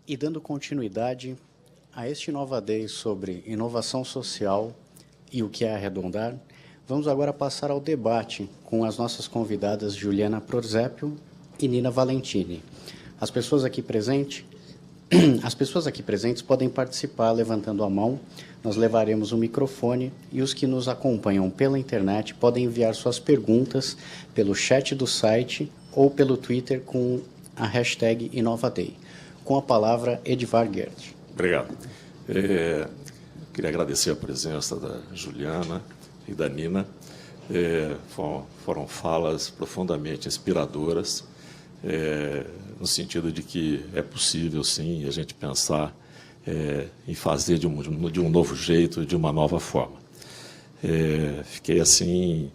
E dando continuidade a este Nova Day sobre inovação social e o que é arredondar, vamos agora passar ao debate com as nossas convidadas Juliana Prorzépio e Nina Valentini. As pessoas aqui presentes podem participar levantando a mão, nós levaremos o microfone e os que nos acompanham pela internet podem enviar suas perguntas pelo chat do site ou pelo Twitter com a hashtag InovaDay. Com a palavra, Edvar Gerd. Obrigado. Queria agradecer a presença da Juliana e da Nina. Foram falas profundamente inspiradoras, no sentido de que é possível, sim, a gente pensar em fazer de um novo jeito, de uma nova forma. Fiquei, assim,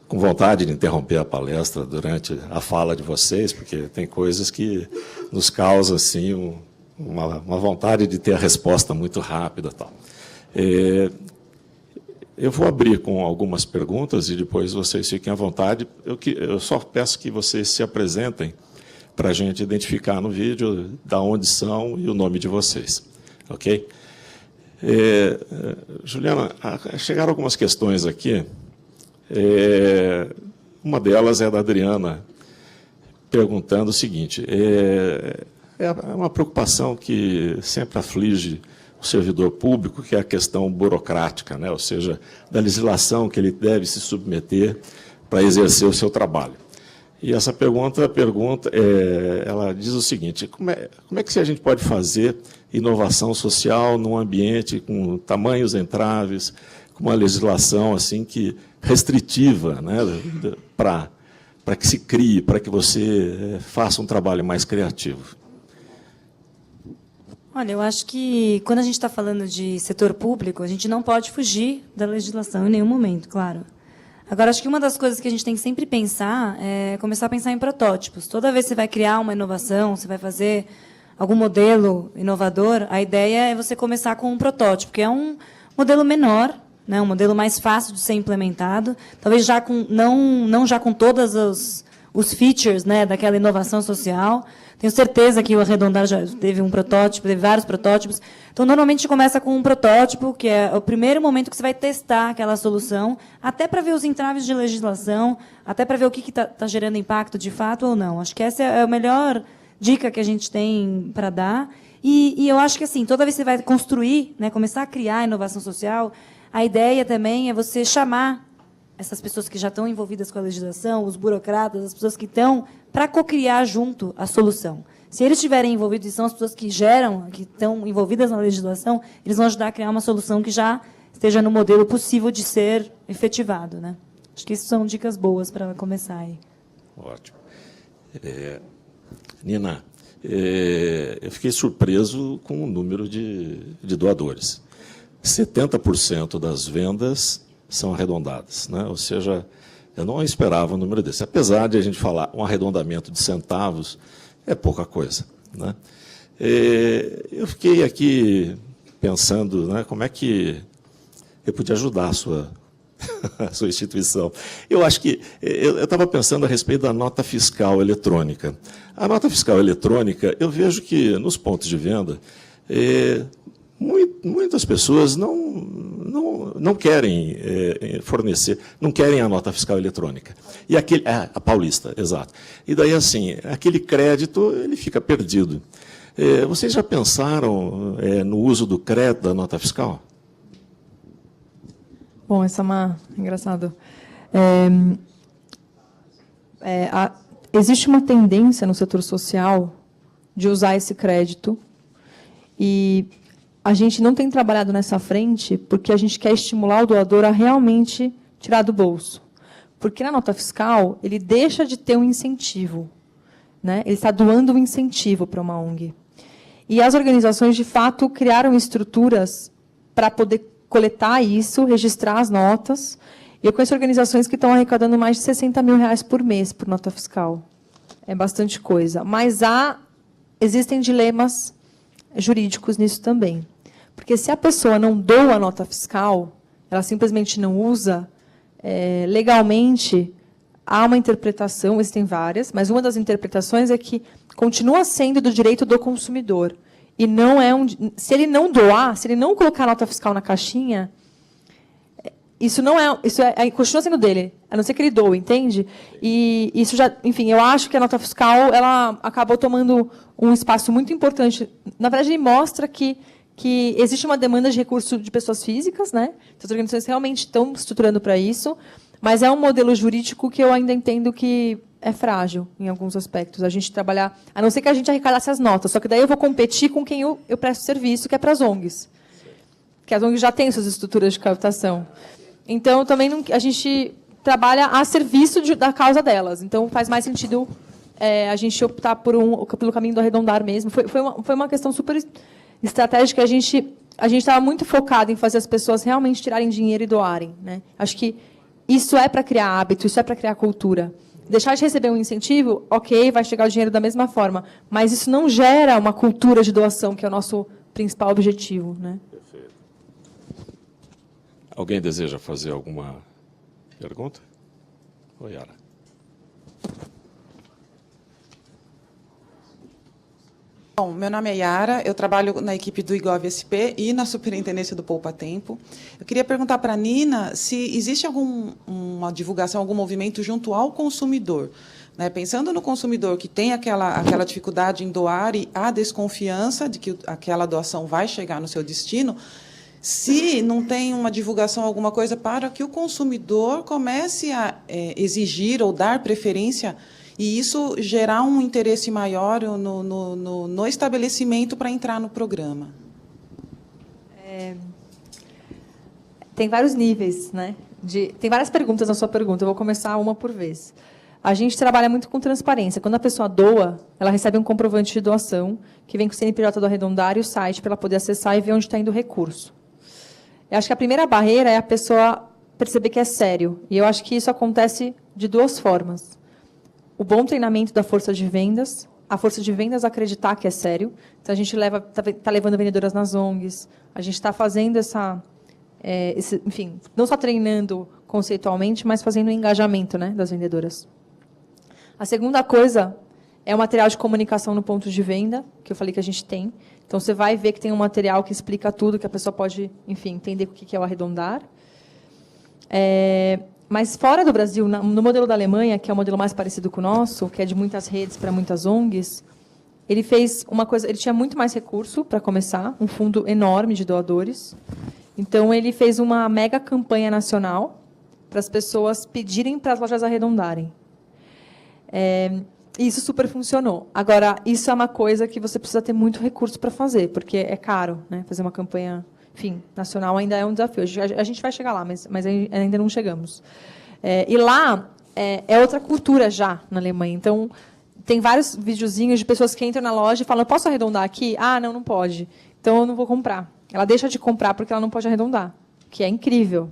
com vontade de interromper a palestra durante a fala de vocês, porque tem coisas que nos causam, assim, uma vontade de ter a resposta muito rápida. Tal. Eu vou abrir com algumas perguntas e depois vocês fiquem à vontade. Eu só peço que vocês se apresentem para a gente identificar no vídeo da onde são e o nome de vocês. Ok? Juliana, chegaram algumas questões aqui. Uma delas é da Adriana, perguntando o seguinte: é uma preocupação que sempre aflige o servidor público, que é a questão burocrática, né? Ou seja, da legislação que ele deve se submeter para exercer o seu trabalho. E essa pergunta ela diz o seguinte: como é que a gente pode fazer inovação social num ambiente com tamanhos entraves, com uma legislação assim restritiva, né, para que se crie, para que você faça um trabalho mais criativo? Olha, eu acho que, quando a gente está falando de setor público, a gente não pode fugir da legislação em nenhum momento, claro. Agora, acho que uma das coisas que a gente tem que sempre pensar é começar a pensar em protótipos. Toda vez que você vai criar uma inovação, você vai fazer algum modelo inovador, a ideia é você começar com um protótipo, que é um modelo menor, né, um modelo mais fácil de ser implementado, talvez já não já com todos os features, né, daquela inovação social. Tenho certeza que o Arredondar já teve um protótipo, teve vários protótipos. Então, normalmente, começa com um protótipo, que é o primeiro momento que você vai testar aquela solução, até para ver os entraves de legislação, até para ver o que está gerando impacto de fato ou não. Acho que essa é a melhor dica que a gente tem para dar. E eu acho que, assim, toda vez que você vai construir, né, começar a criar inovação social, a ideia também é você chamar essas pessoas que já estão envolvidas com a legislação, os burocratas, as pessoas que estão, para cocriar junto a solução. Se eles estiverem envolvidos, e são as pessoas que geram, que estão envolvidas na legislação, eles vão ajudar a criar uma solução que já esteja no modelo possível de ser efetivado, né? Acho que isso são dicas boas para começar aí. Ótimo. Nina, eu fiquei surpreso com o número de doadores. 70% das vendas são arredondadas, né? Ou seja, eu não esperava um número desse. Apesar de a gente falar um arredondamento de centavos, é pouca coisa, né? Eu fiquei aqui pensando, né, como é que eu podia ajudar a sua instituição. Eu acho que eu estava pensando a respeito da nota fiscal eletrônica. A nota fiscal eletrônica, eu vejo que nos pontos de venda muitas pessoas não querem fornecer, não querem a nota fiscal eletrônica. E a paulista, exato. E daí, assim, aquele crédito ele fica perdido. Vocês já pensaram no uso do crédito da nota fiscal? Bom, essa é uma... Engraçado. Existe uma tendência no setor social de usar esse crédito e a gente não tem trabalhado nessa frente porque a gente quer estimular o doador a realmente tirar do bolso. Porque na nota fiscal, ele deixa de ter um incentivo, né? Ele está doando um incentivo para uma ONG. E as organizações, de fato, criaram estruturas para poder coletar isso, registrar as notas. E eu conheço organizações que estão arrecadando mais de R$60 mil por mês por nota fiscal. É bastante coisa. Mas existem dilemas jurídicos nisso também. Porque se a pessoa não doa a nota fiscal, ela simplesmente não usa, legalmente, há uma interpretação, existem várias, mas uma das interpretações é que continua sendo do direito do consumidor. E não é se ele não doar, se ele não colocar a nota fiscal na caixinha, isso continua sendo dele, a não ser que ele doe, entende? E isso já, enfim, eu acho que a nota fiscal ela acabou tomando um espaço muito importante. Na verdade, ele mostra que existe uma demanda de recurso de pessoas físicas, né? Então, as organizações realmente estão estruturando para isso, mas é um modelo jurídico que eu ainda entendo que é frágil em alguns aspectos. A gente trabalhar, a não ser que a gente arrecadasse as notas, só que daí eu vou competir com quem eu presto serviço, que é para as ONGs. Que as ONGs já têm suas estruturas de captação. Então, também a gente trabalha a serviço da causa delas. Então, faz mais sentido a gente optar pelo caminho do arredondar mesmo. Foi uma questão super estratégica. A gente estava muito focado em fazer as pessoas realmente tirarem dinheiro e doarem, né? Acho que isso é para criar hábito, isso é para criar cultura. Deixar de receber um incentivo, ok, vai chegar o dinheiro da mesma forma, mas isso não gera uma cultura de doação, que é o nosso principal objetivo, né? Perfeito. Alguém deseja fazer alguma pergunta? Oi, Yara. Bom, meu nome é Yara, eu trabalho na equipe do IGOV-SP e na Superintendência do Poupa Tempo. Eu queria perguntar para a Nina se existe alguma divulgação, algum movimento junto ao consumidor. Né? Pensando no consumidor que tem aquela dificuldade em doar e a desconfiança de que aquela doação vai chegar no seu destino, se não tem uma divulgação, alguma coisa para que o consumidor comece a exigir ou dar preferência e isso gerar um interesse maior no estabelecimento para entrar no programa. Tem vários níveis, né? Tem várias perguntas na sua pergunta. Eu vou começar uma por vez. A gente trabalha muito com transparência. Quando a pessoa doa, ela recebe um comprovante de doação que vem com o CNPJ do arredondar e o site para ela poder acessar e ver onde está indo o recurso. Eu acho que a primeira barreira é a pessoa perceber que é sério. E eu acho que isso acontece de duas formas. O bom treinamento da força de vendas, a força de vendas acreditar que é sério. Então, a gente está levando vendedoras nas ONGs, a gente está fazendo enfim, não só treinando conceitualmente, mas fazendo o engajamento, né, das vendedoras. A segunda coisa é o material de comunicação no ponto de venda, que eu falei que a gente tem. Então, você vai ver que tem um material que explica tudo, que a pessoa pode, enfim, entender o que é o arredondar. Mas fora do Brasil, no modelo da Alemanha, que é o modelo mais parecido com o nosso, que é de muitas redes para muitas ONGs, ele fez uma coisa, ele tinha muito mais recurso para começar, um fundo enorme de doadores. Então, ele fez uma mega campanha nacional para as pessoas pedirem para as lojas arredondarem. E isso super funcionou. Agora, isso é uma coisa que você precisa ter muito recurso para fazer, porque é caro, né? Fazer uma campanha, enfim, nacional ainda é um desafio. A gente vai chegar lá, mas ainda não chegamos. E lá é outra cultura já na Alemanha. Então, tem vários videozinhos de pessoas que entram na loja e falam, posso arredondar aqui? Ah, não pode. Então, eu não vou comprar. Ela deixa de comprar porque ela não pode arredondar, que é incrível.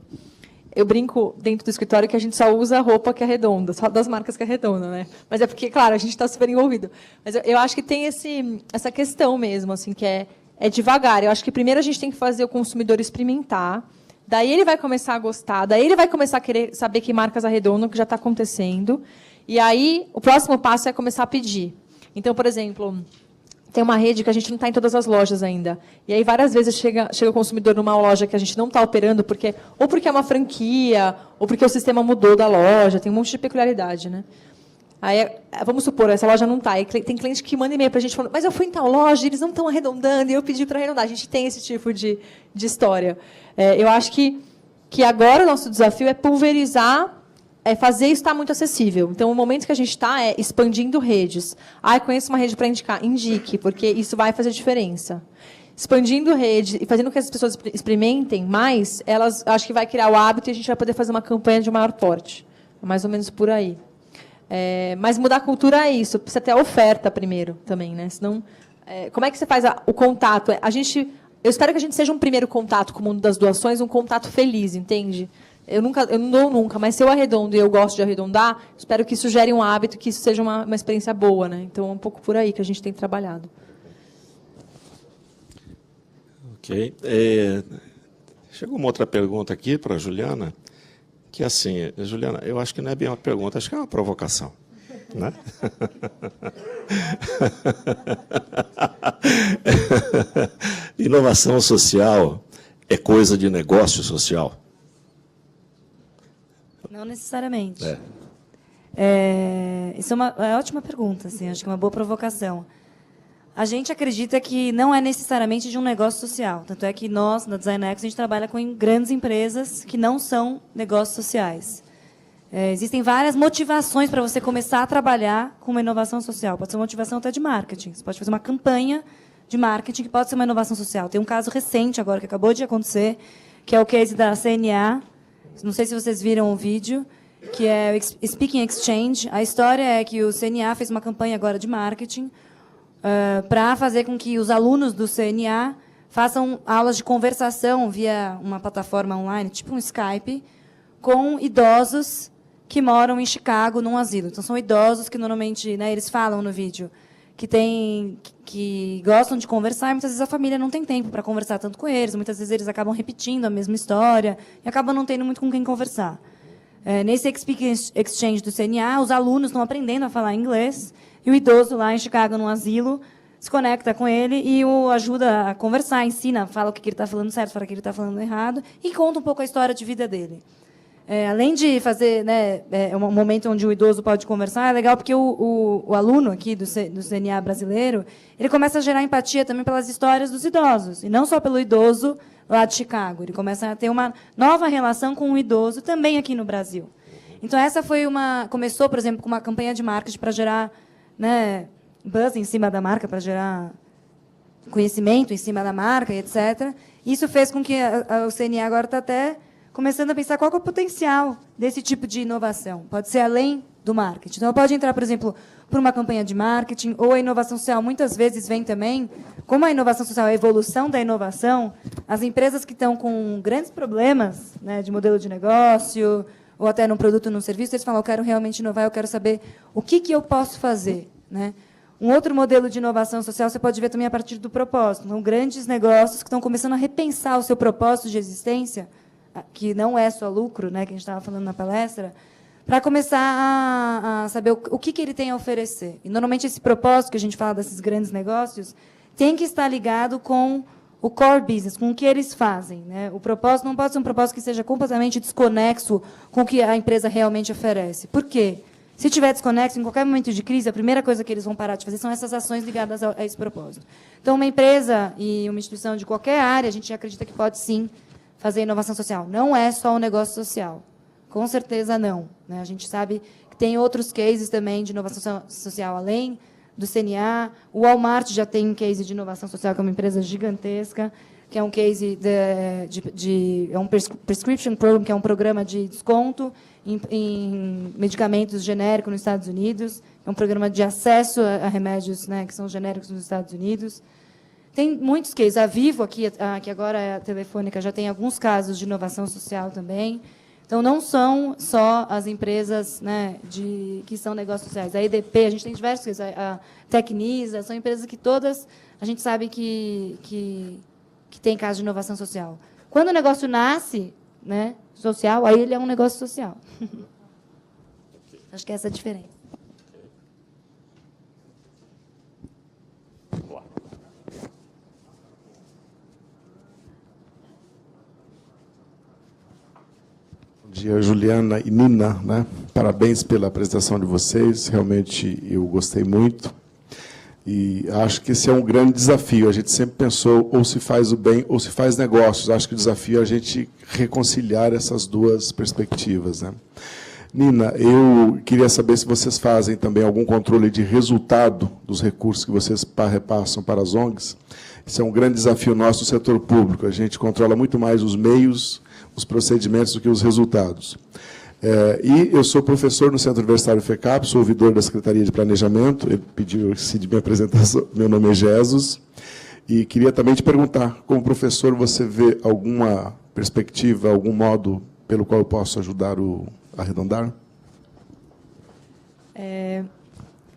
Eu brinco dentro do escritório que a gente só usa roupa que arredonda, só das marcas que arredondam, né? Mas é porque, claro, a gente está super envolvido. Mas eu acho que tem essa questão mesmo, assim, que é devagar. Eu acho que primeiro a gente tem que fazer o consumidor experimentar, daí ele vai começar a gostar, daí ele vai começar a querer saber que marcas arredondam, que já está acontecendo, e aí o próximo passo é começar a pedir. Então, por exemplo, tem uma rede que a gente não está em todas as lojas ainda. E aí, várias vezes, chega o consumidor numa loja que a gente não está operando, ou porque é uma franquia, ou porque o sistema mudou da loja, tem um monte de peculiaridade, né? Aí, vamos supor, essa loja não está. Tem cliente que manda e-mail para a gente falando, mas eu fui em tal loja, eles não estão arredondando, e eu pedi para arredondar. A gente tem esse tipo de história. Eu acho que agora o nosso desafio é pulverizar, fazer isso estar muito acessível. Então, o momento que a gente está é expandindo redes. Conheço uma rede para indicar. Indique, porque isso vai fazer diferença. Expandindo rede e fazendo com que as pessoas experimentem mais, elas acho que vai criar o hábito e a gente vai poder fazer uma campanha de maior porte. Mais ou menos por aí. Mas mudar a cultura é isso. Precisa ter a oferta primeiro também, né? Senão, como é que você faz o contato? Eu espero que a gente seja um primeiro contato com o mundo das doações, um contato feliz, entende? Eu não dou nunca, mas se eu arredondo e eu gosto de arredondar, espero que isso gere um hábito, que isso seja uma experiência boa, né? Então, é um pouco por aí que a gente tem trabalhado. Ok. Chegou uma outra pergunta aqui para a Juliana, que é assim, Juliana, eu acho que não é bem uma pergunta, acho que é uma provocação. né? Inovação social é coisa de negócio social? Não necessariamente. É. Isso é uma ótima pergunta, assim, acho que é uma boa provocação. A gente acredita que não é necessariamente de um negócio social. Tanto é que nós, na DesignX, a gente trabalha com grandes empresas que não são negócios sociais. Existem várias motivações para você começar a trabalhar com uma inovação social. Pode ser uma motivação até de marketing. Você pode fazer uma campanha de marketing que pode ser uma inovação social. Tem um caso recente agora que acabou de acontecer, que é o case da CNA. Não sei se vocês viram o vídeo, que é o Speaking Exchange. A história é que o CNA fez uma campanha agora de marketing para fazer com que os alunos do CNA façam aulas de conversação via uma plataforma online, tipo um Skype, com idosos que moram em Chicago, num asilo. Então, são idosos que, normalmente, né, eles falam no vídeo que gostam de conversar, e muitas vezes a família não tem tempo para conversar tanto com eles, muitas vezes eles acabam repetindo a mesma história e acabam não tendo muito com quem conversar. Nesse Speaking Exchange do CNA, os alunos estão aprendendo a falar inglês, e o idoso lá em Chicago, num asilo, se conecta com ele e o ajuda a conversar, ensina, fala o que ele está falando certo, fala o que ele está falando errado, e conta um pouco a história de vida dele. Além de fazer, né, um momento onde o idoso pode conversar, é legal porque o aluno aqui do CNA brasileiro, ele começa a gerar empatia também pelas histórias dos idosos, e não só pelo idoso lá de Chicago. Ele começa a ter uma nova relação com o idoso também aqui no Brasil. Então, essa foi começou, por exemplo, com uma campanha de marketing para gerar, né, buzz em cima da marca, para gerar conhecimento em cima da marca, etc. Isso fez com que o CNA agora está até começando a pensar qual que é o potencial desse tipo de inovação. Pode ser além do marketing. Então, pode entrar, por exemplo, por uma campanha de marketing, ou a inovação social muitas vezes vem também, como a inovação social é a evolução da inovação, as empresas que estão com grandes problemas, né, de modelo de negócio, ou até num produto ou num serviço, eles falam, eu quero realmente inovar, eu quero saber o que eu posso fazer, né? Um outro modelo de inovação social você pode ver também a partir do propósito. Então, grandes negócios que estão começando a repensar o seu propósito de existência, que não é só lucro, né, que a gente estava falando na palestra, para começar a saber o que ele tem a oferecer. E, normalmente, esse propósito que a gente fala desses grandes negócios tem que estar ligado com o core business, com o que eles fazem, né? O propósito não pode ser um propósito que seja completamente desconexo com o que a empresa realmente oferece. Por quê? Se tiver desconexo, em qualquer momento de crise, a primeira coisa que eles vão parar de fazer são essas ações ligadas a esse propósito. Então, uma empresa e uma instituição de qualquer área, a gente acredita que pode, sim, fazer inovação social. Não é só um negócio social. Com certeza, não, né? A gente sabe que tem outros cases também de inovação social, além do CNA. O Walmart já tem um case de inovação social, que é uma empresa gigantesca, que é um case é um prescription program, que é um programa de desconto em medicamentos genéricos nos Estados Unidos. É um programa de acesso a remédios, né, que são genéricos nos Estados Unidos. Tem muitos cases. A Vivo, que agora é a Telefônica, já tem alguns casos de inovação social também. Então, não são só as empresas, né, que são negócios sociais. A EDP, a gente tem diversos cases. A Tecnisa, são empresas que todas a gente sabe que tem casos de inovação social. Quando o negócio nasce, né, social, aí ele é um negócio social. Acho que essa é a diferença. Bom dia, Juliana e Nina, né? Parabéns pela apresentação de vocês, realmente eu gostei muito. E acho que esse é um grande desafio. A gente sempre pensou ou se faz o bem ou se faz negócios. Acho que o desafio é a gente reconciliar essas duas perspectivas, né? Nina, eu queria saber se vocês fazem também algum controle de resultado dos recursos que vocês repassam para as ONGs. Isso é um grande desafio nosso no setor público. A gente controla muito mais os meios, os procedimentos do que os resultados. E eu sou professor no Centro Universitário FECAP, sou ouvidor da Secretaria de Planejamento, ele pediu de minha apresentação, meu nome é Jesus, e queria também te perguntar, como professor, você vê alguma perspectiva, algum modo pelo qual eu posso ajudar a arredondar?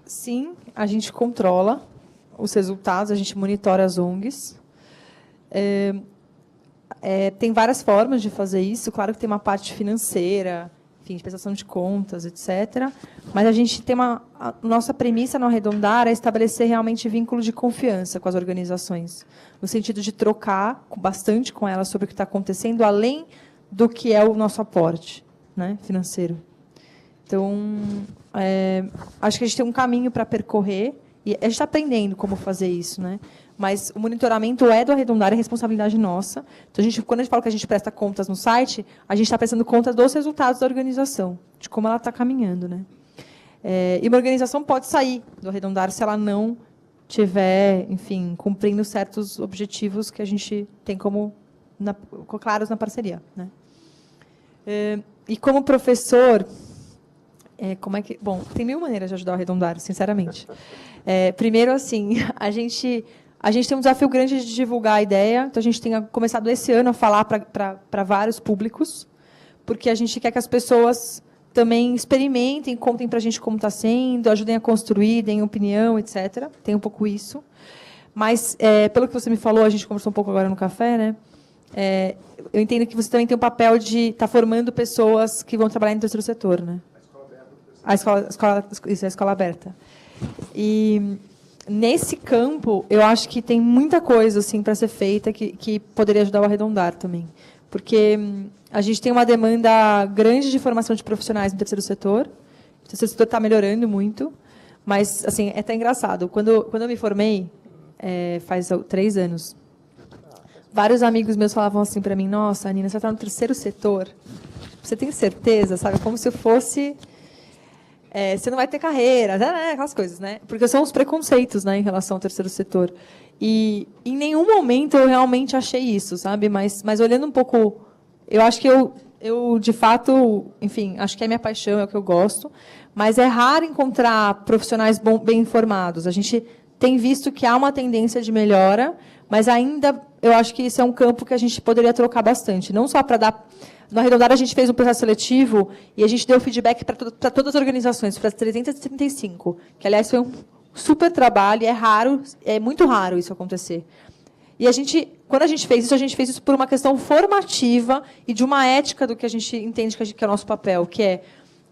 Sim, a gente controla os resultados, a gente monitora as ONGs. Tem várias formas de fazer isso, claro que tem uma parte financeira, enfim, de prestação de contas, etc. Mas a gente tem a nossa premissa no Arredondar é estabelecer realmente vínculo de confiança com as organizações, no sentido de trocar bastante com elas sobre o que está acontecendo, além do que é o nosso aporte, né, financeiro. Então, acho que a gente tem um caminho para percorrer, e a gente está aprendendo como fazer isso, né? Mas o monitoramento é do Arredondar, é responsabilidade nossa. Então, quando a gente fala que a gente presta contas no site, a gente está prestando contas dos resultados da organização, de como ela está caminhando, né? E uma organização pode sair do Arredondar se ela não tiver, enfim, cumprindo certos objetivos que a gente tem como claros na parceria, né? E como professor, como é que... Bom, tem 1000 maneiras de ajudar o Arredondar, sinceramente. Primeiro, assim, a gente tem um desafio grande de divulgar a ideia. Então, a gente tem começado esse ano a falar para vários públicos, porque a gente quer que as pessoas também experimentem, contem para a gente como está sendo, ajudem a construir, deem opinião, etc. Tem um pouco isso. Mas, pelo que você me falou, a gente conversou um pouco agora no café, né? Eu entendo que você também tem o papel de estar formando pessoas que vão trabalhar no terceiro setor, né? A escola aberta. E nesse campo, eu acho que tem muita coisa assim para ser feita que poderia ajudar o Arredondar também, porque a gente tem uma demanda grande de formação de profissionais no terceiro setor. O terceiro setor está melhorando muito, mas assim é até engraçado. Quando eu me formei, faz 3 anos, vários amigos meus falavam assim para mim: "Nossa, Nina, você está no terceiro setor? Você tem certeza, sabe? Como se eu fosse você não vai ter carreira, aquelas coisas, né? Porque são os preconceitos, né, em relação ao terceiro setor. E em nenhum momento eu realmente achei isso, sabe? Mas olhando um pouco, eu acho que eu de fato, enfim, acho que é minha paixão, é o que eu gosto. Mas é raro encontrar profissionais bem informados. A gente tem visto que há uma tendência de melhora, mas ainda eu acho que isso é um campo que a gente poderia trocar bastante, não só para dar. No Arredondar, a gente fez um processo seletivo e a gente deu feedback para todas as organizações, para as 335, que, aliás, foi um super trabalho, é muito raro isso acontecer. E quando a gente fez isso por uma questão formativa e de uma ética do que a gente entende que é o nosso papel, que é: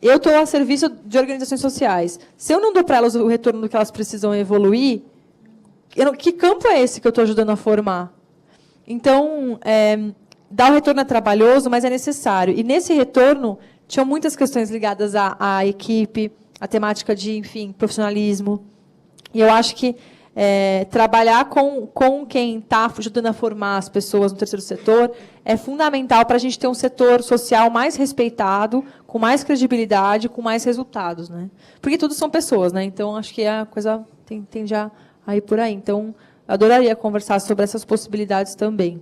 eu estou a serviço de organizações sociais. Se eu não dou para elas o retorno do que elas precisam evoluir, que campo é esse que eu estou ajudando a formar? Então, dar o retorno é trabalhoso, mas é necessário. E, nesse retorno, tinham muitas questões ligadas à equipe, à temática de, enfim, profissionalismo. E eu acho que trabalhar com quem está ajudando a formar as pessoas no terceiro setor é fundamental para a gente ter um setor social mais respeitado, com mais credibilidade, com mais resultados, né? Porque tudo são pessoas, né? Então, acho que a coisa tende a ir por aí. Então, eu adoraria conversar sobre essas possibilidades também,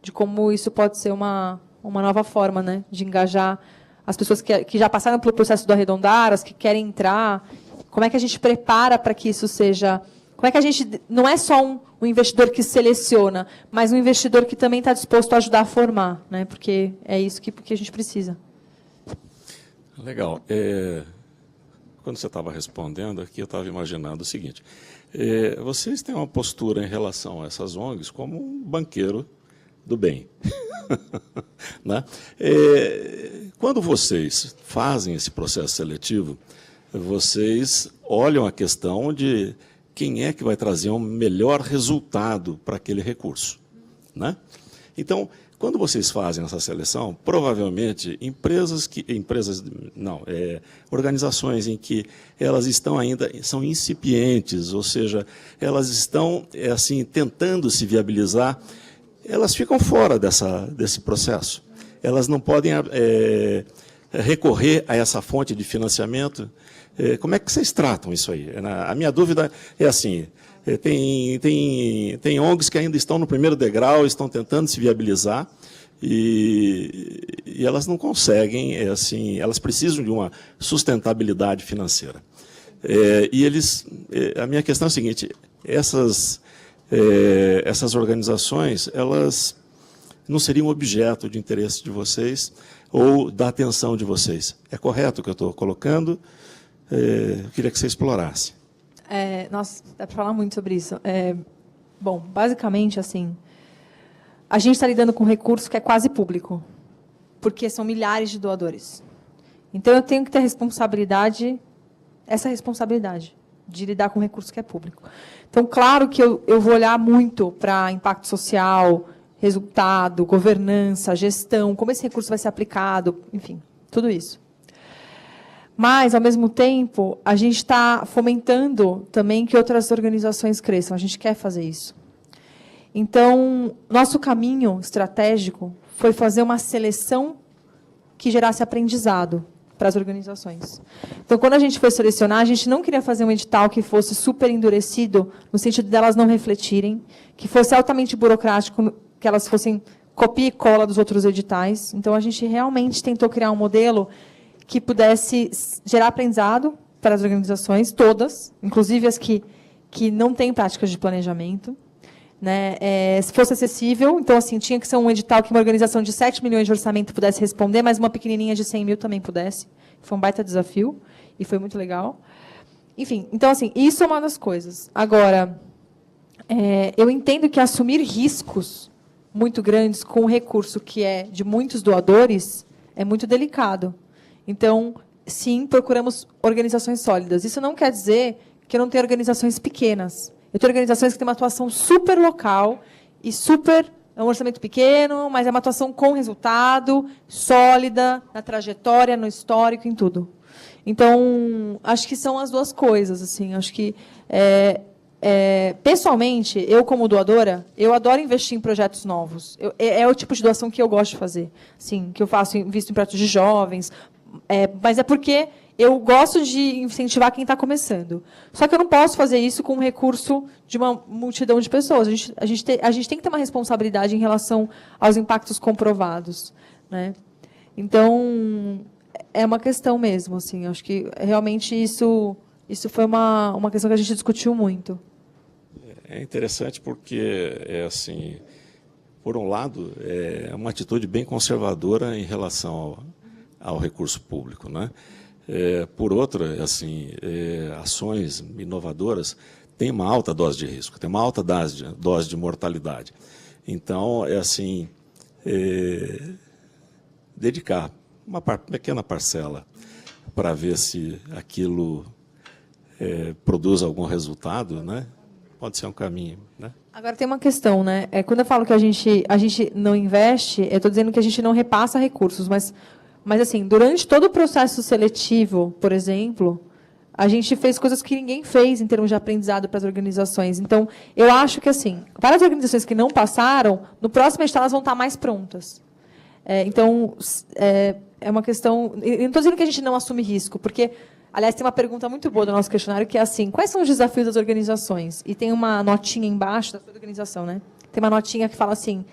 de como isso pode ser uma nova forma, né, de engajar as pessoas que já passaram pelo processo do Arredondar, as que querem entrar. Como é que a gente prepara para que isso seja... Como é que a gente... Não é só um investidor que seleciona, mas um investidor que também está disposto a ajudar a formar, né, porque é isso que a gente precisa. Legal. Quando você estava respondendo aqui, eu estava imaginando o seguinte: vocês têm uma postura em relação a essas ONGs como um banqueiro do bem. Né? Quando vocês fazem esse processo seletivo, vocês olham a questão de quem é que vai trazer um melhor resultado para aquele recurso. Né? Então, quando vocês fazem essa seleção, provavelmente organizações em que elas estão ainda, são incipientes, ou seja, elas estão assim tentando se viabilizar, elas ficam fora desse processo. Elas não podem recorrer a essa fonte de financiamento. Como é que vocês tratam isso aí? A minha dúvida é assim: tem ONGs que ainda estão no primeiro degrau, estão tentando se viabilizar, e elas não conseguem, elas precisam de uma sustentabilidade financeira. A minha questão é a seguinte: essas organizações, elas não seriam objeto de interesse de vocês ou da atenção de vocês. É correto o que eu estou colocando? Eu queria que você explorasse. Nossa, dá para falar muito sobre isso. Bom, basicamente, assim, a gente está lidando com um recurso que é quase público, porque são milhares de doadores. Então, eu tenho que ter a responsabilidade essa responsabilidade de lidar com o recurso que é público. Então, claro que eu vou olhar muito para impacto social, resultado, governança, gestão, como esse recurso vai ser aplicado, enfim, tudo isso. Mas, ao mesmo tempo, a gente está fomentando também que outras organizações cresçam. A gente quer fazer isso. Então, nosso caminho estratégico foi fazer uma seleção que gerasse aprendizado para as organizações. Então, quando a gente foi selecionar, a gente não queria fazer um edital que fosse super endurecido, no sentido delas não refletirem, que fosse altamente burocrático, que elas fossem copia e cola dos outros editais. Então, a gente realmente tentou criar um modelo que pudesse gerar aprendizado para as organizações, todas, inclusive as que não têm práticas de planejamento, né? Se fosse acessível, então, assim, tinha que ser um edital que uma organização de 7 milhões de orçamento pudesse responder, mas uma pequenininha de 100 mil também pudesse. Foi um baita desafio e foi muito legal. Enfim, então, assim, isso é uma das coisas. Agora, eu entendo que assumir riscos muito grandes com um recurso que é de muitos doadores é muito delicado. Então, sim, procuramos organizações sólidas. Isso não quer dizer que eu não tenho organizações pequenas. Eu tenho organizações que têm uma atuação super local e é um orçamento pequeno, mas é uma atuação com resultado, sólida, na trajetória, no histórico, em tudo. Então, acho que são as duas coisas. Assim, acho que, pessoalmente, eu, como doadora, eu adoro investir em projetos novos. É o tipo de doação que eu gosto de fazer. Assim, que eu faço, invisto em projetos de jovens, mas é porque eu gosto de incentivar quem está começando. Só que eu não posso fazer isso com um recurso de uma multidão de pessoas. A gente tem que ter uma responsabilidade em relação aos impactos comprovados, né? Então, é uma questão mesmo. Assim, acho que, realmente, isso foi uma questão que a gente discutiu muito. É interessante porque, assim, por um lado, é uma atitude bem conservadora em relação ao recurso público, né? Por outra, assim, ações inovadoras têm uma alta dose de risco, tem uma alta dose de mortalidade. Então, assim, dedicar uma pequena parcela para ver se aquilo produz algum resultado, né? Pode ser um caminho, né? Agora, tem uma questão, né? Quando eu falo que a gente não investe, eu estou dizendo que a gente não repassa recursos, mas assim, durante todo o processo seletivo, por exemplo, a gente fez coisas que ninguém fez em termos de aprendizado para as organizações. Então, eu acho que, assim, para as organizações que não passaram, no próximo edital elas vão estar mais prontas. Então, é uma questão... Eu não estou dizendo que a gente não assume risco, porque, aliás, tem uma pergunta muito boa do nosso questionário, que é assim, quais são os desafios das organizações? E tem uma notinha embaixo da sua organização, né? Tem uma notinha que fala assim...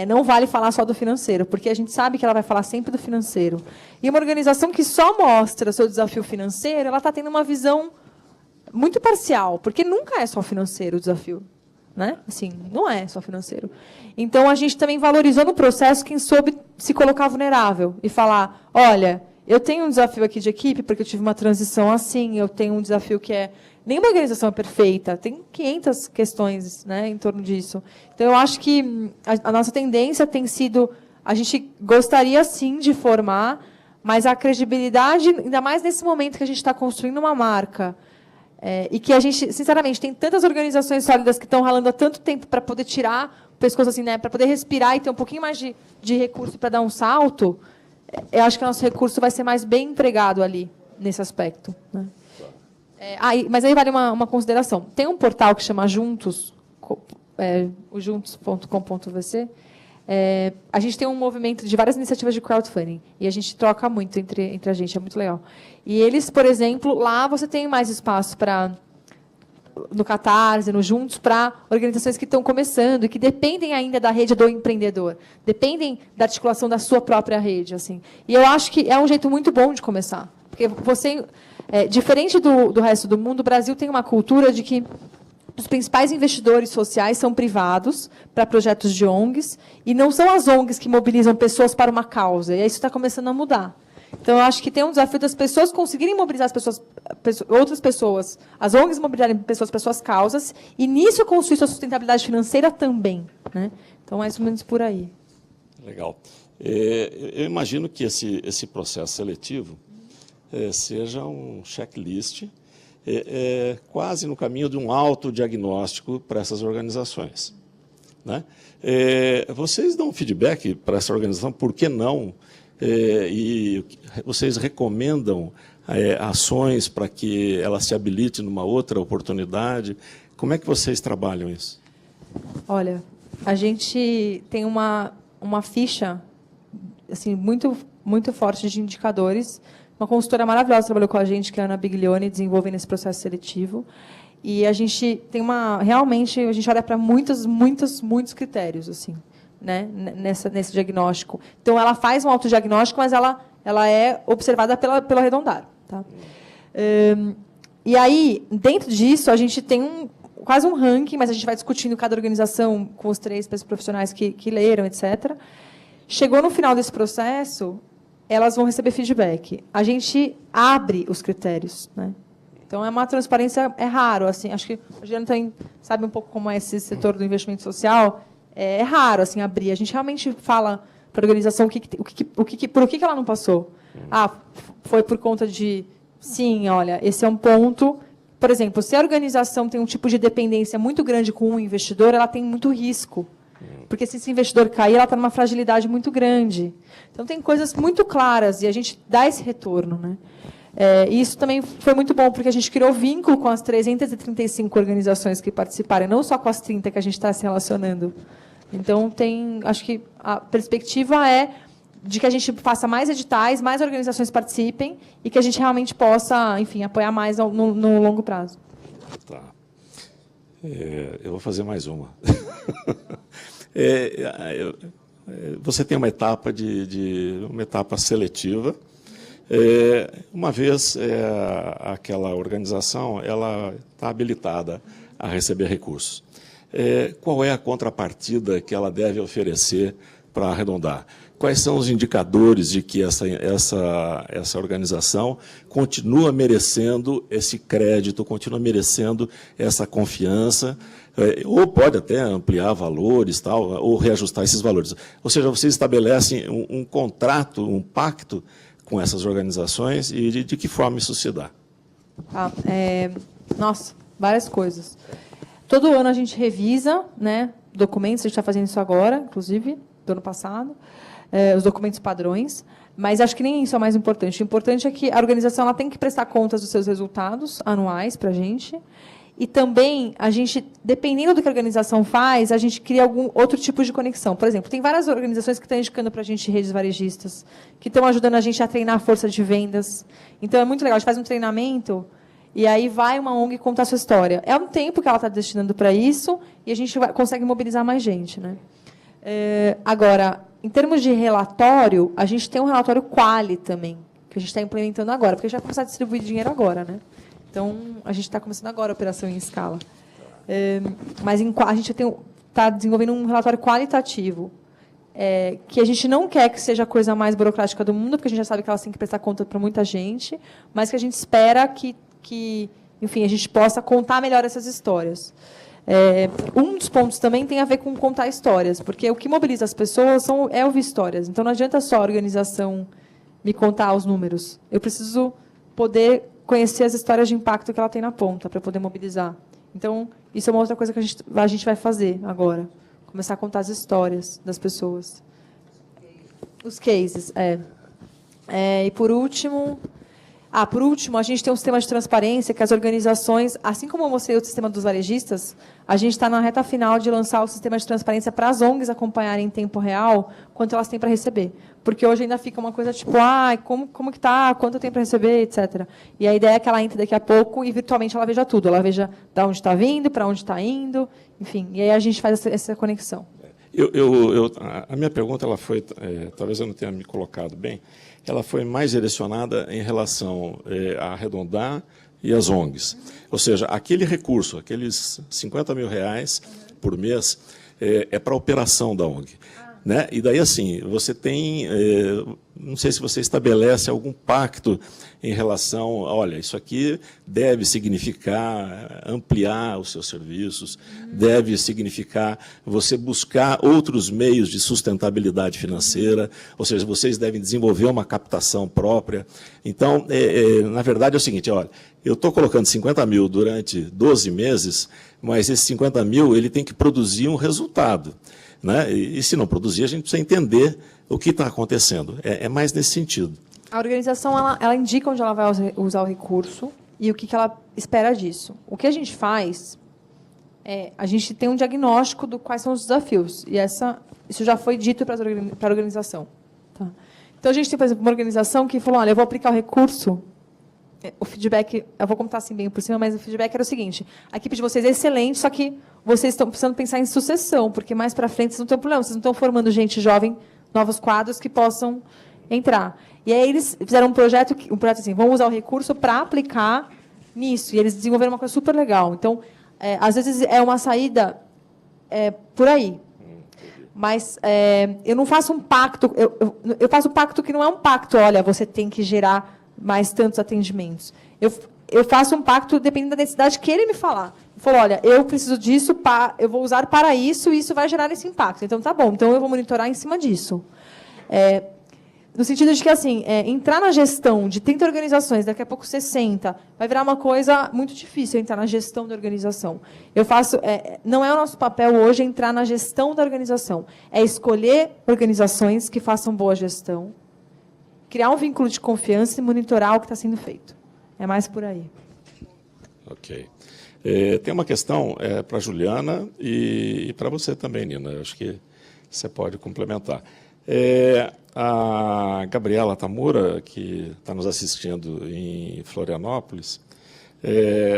não vale falar só do financeiro, porque a gente sabe que ela vai falar sempre do financeiro. E uma organização que só mostra o seu desafio financeiro, ela está tendo uma visão muito parcial, porque nunca é só financeiro o desafio, né? Assim, não é só financeiro. Então, a gente também valorizou no processo quem soube se colocar vulnerável e falar, olha, eu tenho um desafio aqui de equipe, porque eu tive uma transição assim, eu tenho um desafio que nenhuma organização é perfeita, tem 500 questões, né, em torno disso. Então, eu acho que a nossa tendência tem sido... A gente gostaria, sim, de formar, mas a credibilidade, ainda mais nesse momento que a gente está construindo uma marca, e que a gente, sinceramente, tem tantas organizações sólidas que estão ralando há tanto tempo para poder tirar o pescoço, assim, né, para poder respirar e ter um pouquinho mais de recurso para dar um salto, eu acho que o nosso recurso vai ser mais bem empregado ali, nesse aspecto, né? Mas aí vale uma consideração. Tem um portal que chama Juntos, o juntos.com.vc. A gente tem um movimento de várias iniciativas de crowdfunding, e a gente troca muito entre a gente, é muito legal. E eles, por exemplo, lá você tem mais espaço no Catarse, no Juntos, para organizações que estão começando e que dependem ainda da rede do empreendedor, dependem da articulação da sua própria rede. Assim. E eu acho que é um jeito muito bom de começar. Porque você... diferente do resto do mundo, o Brasil tem uma cultura de que os principais investidores sociais são privados para projetos de ONGs, e não são as ONGs que mobilizam pessoas para uma causa. E isso está começando a mudar. Então, eu acho que tem um desafio das pessoas conseguirem mobilizar outras pessoas, as ONGs mobilizarem pessoas para suas causas, e nisso construir sua sustentabilidade financeira também, né? Então, mais ou menos por aí. Legal. Eu imagino que esse processo seletivo seja um checklist quase no caminho de um autodiagnóstico para essas organizações, né? Vocês dão feedback para essa organização, por que não? E vocês recomendam ações para que ela se habilite numa outra oportunidade? Como é que vocês trabalham isso? Olha, a gente tem uma ficha assim, muito, muito forte de indicadores. Uma consultora maravilhosa trabalhou com a gente, que é a Ana Biglione, desenvolvendo esse processo seletivo. E a gente tem realmente, a gente olha para muitos critérios, assim, né, nesse diagnóstico. Então, ela faz um autodiagnóstico, mas ela é observada pelo arredondar. Tá? E aí, dentro disso, a gente tem quase um ranking, mas a gente vai discutindo cada organização com os 3 profissionais que leram, etc. Chegou no final desse processo, elas vão receber feedback. A gente abre os critérios, né? Então, é uma transparência, é raro. Assim, acho que a Juliana também sabe um pouco como é esse setor do investimento social. É raro assim, abrir. A gente realmente fala para a organização por que ela não passou. Foi por conta de... Sim, olha, esse é um ponto. Por exemplo, se a organização tem um tipo de dependência muito grande com um investidor, ela tem muito risco. Porque se esse investidor cair, ela está numa fragilidade muito grande. Então, tem coisas muito claras e a gente dá esse retorno, né? E isso também foi muito bom, porque a gente criou vínculo com as 335 organizações que participaram, não só com as 30 que a gente está se relacionando. Então, acho que a perspectiva é de que a gente faça mais editais, mais organizações participem e que a gente realmente possa, enfim, apoiar mais no longo prazo. Tá. Eu vou fazer mais uma. Você tem uma etapa uma etapa seletiva. Uma vez aquela organização ela está habilitada a receber recursos. Qual é a contrapartida que ela deve oferecer para arredondar? Quais são os indicadores de que essa organização continua merecendo esse crédito, continua merecendo essa confiança, ou pode até ampliar valores, tal, ou reajustar esses valores? Ou seja, vocês estabelecem um contrato, um pacto com essas organizações e de que forma isso se dá? Nossa, várias coisas. Todo ano a gente revisa, né, documentos, a gente está fazendo isso agora, inclusive, do ano passado, os documentos padrões, mas acho que nem isso é o mais importante. O importante é que a organização ela tem que prestar contas dos seus resultados anuais para a gente, e também, a gente, dependendo do que a organização faz, a gente cria algum outro tipo de conexão. Por exemplo, tem várias organizações que estão indicando para a gente redes varejistas, que estão ajudando a gente a treinar a força de vendas. Então, é muito legal. A gente faz um treinamento e aí vai uma ONG contar a sua história. É um tempo que ela está destinando para isso e a gente consegue mobilizar mais gente, né? Agora, em termos de relatório, a gente tem um relatório Quali também, que a gente está implementando agora, porque a gente vai começar a distribuir dinheiro agora, né? Então, a gente está começando agora a operação em escala. Mas a gente está desenvolvendo um relatório qualitativo, que a gente não quer que seja a coisa mais burocrática do mundo, porque a gente já sabe que elas têm que prestar conta para muita gente, mas que a gente espera que enfim, a gente possa contar melhor essas histórias. Um dos pontos também tem a ver com contar histórias, porque o que mobiliza as pessoas é ouvir histórias. Então, não adianta só a organização me contar os números. Eu preciso poder conhecer as histórias de impacto que ela tem na ponta, para poder mobilizar. Então, isso é uma outra coisa que a gente vai fazer agora. Começar a contar as histórias das pessoas. Os cases, e, por último, a gente tem um sistema de transparência que as organizações, assim como eu mostrei o sistema dos varejistas, a gente está na reta final de lançar o sistema de transparência para as ONGs acompanharem em tempo real quanto elas têm para receber. Porque hoje ainda fica uma coisa tipo, como que está, quanto eu tenho para receber, etc. E a ideia é que ela entre daqui a pouco e virtualmente ela veja tudo. Ela veja de onde está vindo, para onde está indo, enfim. E aí a gente faz essa conexão. A minha pergunta ela foi, talvez eu não tenha me colocado bem, ela foi mais direcionada em relação a arredondar e as ONGs. Ou seja, aquele recurso, aqueles R$50 mil por mês, é para a operação da ONG. né? E daí, assim, você tem, não sei se você estabelece algum pacto em relação, olha, isso aqui deve significar ampliar os seus serviços, deve significar você buscar outros meios de sustentabilidade financeira, ou seja, vocês devem desenvolver uma captação própria. Então, na verdade, é o seguinte, olha, eu estou colocando 50 mil durante 12 meses, mas esses 50 mil ele tem que produzir um resultado, né? E se não produzir, a gente precisa entender o que está acontecendo. É mais nesse sentido. A organização ela indica onde ela vai usar o recurso e o que ela espera disso. O que a gente faz a gente tem um diagnóstico do quais são os desafios. E isso já foi dito para a organização. Tá? Então, a gente tem, por exemplo, uma organização que falou, olha, eu vou aplicar o recurso. O feedback, eu vou contar assim bem por cima, mas o feedback era o seguinte, a equipe de vocês é excelente, só que vocês estão precisando pensar em sucessão, porque mais para frente vocês não têm problema, vocês não estão formando gente jovem, novos quadros que possam entrar. E aí eles fizeram um projeto assim, vamos usar o recurso para aplicar nisso, e eles desenvolveram uma coisa super legal. Então, às vezes é uma saída por aí. Mas eu não faço um pacto, eu faço um pacto que não é um pacto, olha, você tem que gerar mais tantos atendimentos. Eu faço um pacto dependendo da necessidade que ele me falar. Ele falou, olha, eu preciso disso, eu vou usar para isso, e isso vai gerar esse impacto. Então, tá bom, então eu vou monitorar em cima disso. No sentido de que, assim, entrar na gestão de 30 organizações, daqui a pouco 60, vai virar uma coisa muito difícil entrar na gestão da organização. Não é o nosso papel hoje entrar na gestão da organização. É escolher organizações que façam boa gestão, criar um vínculo de confiança e monitorar o que está sendo feito. É mais por aí. Ok. Tem uma questão para a Juliana e para você também, Nina. Eu acho que você pode complementar. A Gabriela Tamura, que está nos assistindo em Florianópolis,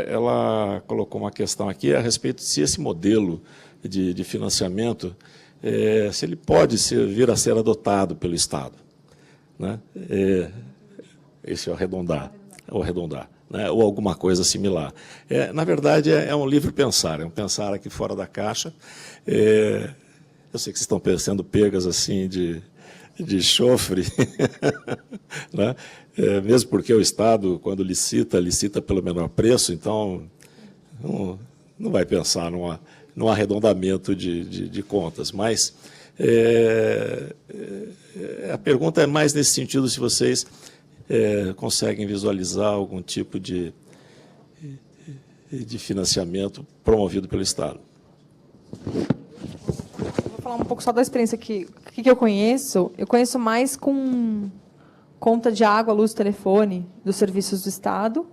ela colocou uma questão aqui a respeito de se esse modelo de financiamento, se ele pode vir a ser adotado pelo Estado. Né? Esse é o arredondar, né? Ou alguma coisa similar. Na verdade, é um livre pensar, é um pensar aqui fora da caixa. Eu sei que vocês estão sendo pegas assim de chofre, né? Mesmo porque o Estado, quando licita pelo menor preço, então não vai pensar num arredondamento de contas, mas a pergunta é mais nesse sentido, se vocês conseguem visualizar algum tipo de financiamento promovido pelo Estado. Vou falar um pouco só da experiência que eu conheço. Eu conheço mais com conta de água, luz, telefone dos serviços do Estado.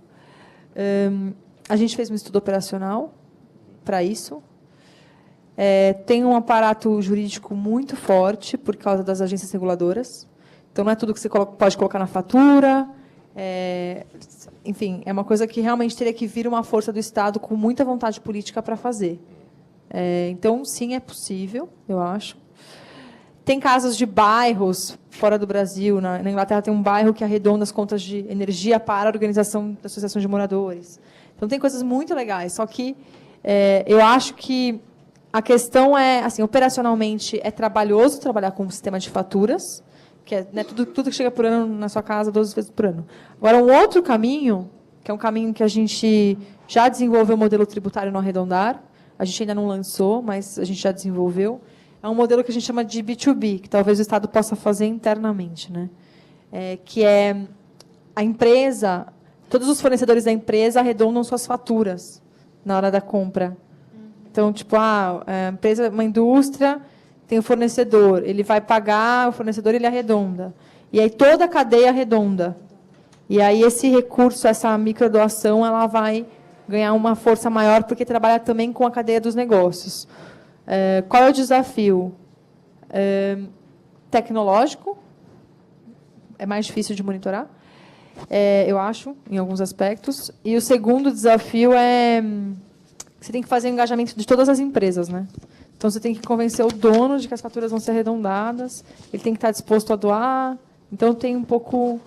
A gente fez um estudo operacional para isso. Tem um aparato jurídico muito forte por causa das agências reguladoras. Então, não é tudo que você pode colocar na fatura. Enfim, é uma coisa que realmente teria que vir uma força do Estado com muita vontade política para fazer. Então, sim, é possível, eu acho. Tem casos de bairros fora do Brasil. Na Inglaterra tem um bairro que arredonda as contas de energia para a organização da Associação de Moradores. Então, tem coisas muito legais. Só que eu acho que a questão assim, operacionalmente, é trabalhoso trabalhar com um sistema de faturas, que é tudo que chega por ano na sua casa, 12 vezes por ano. Agora, um outro caminho, que é um caminho que a gente já desenvolveu o modelo tributário no Arredondar, a gente ainda não lançou, mas a gente já desenvolveu, é um modelo que a gente chama de B2B, que talvez o Estado possa fazer internamente, né? Que é a empresa, todos os fornecedores da empresa arredondam suas faturas na hora da compra. Então, tipo, a empresa, uma indústria, tem o fornecedor, ele vai pagar, o fornecedor ele arredonda. E aí toda a cadeia arredonda. E aí esse recurso, essa microdoação, ela vai ganhar uma força maior, porque trabalha também com a cadeia dos negócios. Qual é o desafio? Tecnológico, é mais difícil de monitorar, eu acho, em alguns aspectos. E o segundo desafio é que você tem que fazer o engajamento de todas as empresas, né? Então, você tem que convencer o dono de que as faturas vão ser arredondadas, ele tem que estar disposto a doar. Então, tem um pouco...